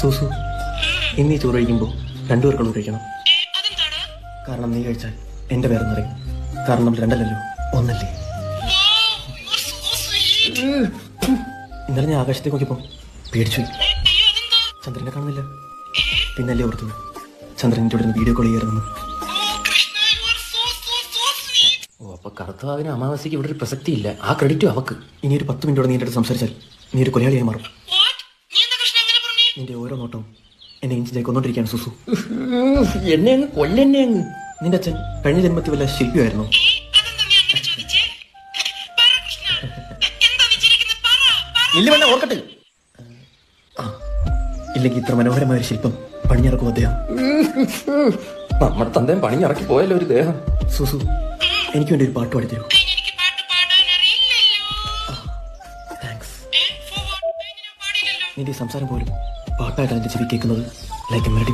സൂസു, ഇന്ന് ഈ ചോറ് കഴിക്കുമ്പോൾ രണ്ടുപേർക്കുള്ള കഴിക്കണം. കാരണം നീ കഴിച്ചാൽ എന്റെ പേര് നിറയും. കാരണം നമ്മൾ രണ്ടല്ലല്ലോ, ഒന്നല്ലേ. ഇന്നലെ ഞാൻ ആകാശത്തേക്ക് നോക്കിയപ്പോൾ പേടിച്ചു. ചന്ദ്രനെ കാണുന്നില്ല. പിന്നല്ലേ ഓർത്തു ചന്ദ്രൻ്റെ ഇവിടെ നിന്ന് വീഡിയോ കോൾ ചെയ്യാറുണ്ട്. ഓ, അപ്പൊ കറുത്തവാവിന് അമാവാസിക്ക് ഇവിടെ ഒരു പ്രസക്തി ഇല്ല. ആ ക്രെഡിറ്റും അവക്ക്. ഇനി ഒരു 10 മിനിറ്റോടെ നീ എൻ്റെ അടുത്ത് സംസാരിച്ചാൽ നീ ഒരു കൊലയാളിയായി മാറും. നിന്റെ ഓരോ നോട്ടവും എന്നെ ഇഞ്ചിലേക്ക് കൊന്നോണ്ടിരിക്കുകയാണ് സുസു. എന്നെ അങ്ങ് കൊല്ലെന്നെ അങ്ങ്. നിന്റെ അച്ഛൻ കഴിഞ്ഞ ജന്മത്തിൽ വല്ല ശില്പിയായിരുന്നു. ഓർക്കട്ടെ. ഇല്ലെങ്കിൽ ഇത്ര മനോഹരമായ ഒരു ശില്പം പണിഞ്ഞിറക്കും അദ്ദേഹം. നമ്മുടെ തന്തയും പണിഞ്ഞിറക്കി പോയല്ലോ ഒരു ദേഹം. സുസു, എനിക്ക് വേണ്ടി ഒരു പാട്ട് പാടിത്തരൂ. താങ്ക്സ്. നിന്റെ സംസാരം പോലും പാട്ടായിട്ട് എന്റെ ചെവി കേൾക്കുന്നത് ലൈക്ക് മെലഡി.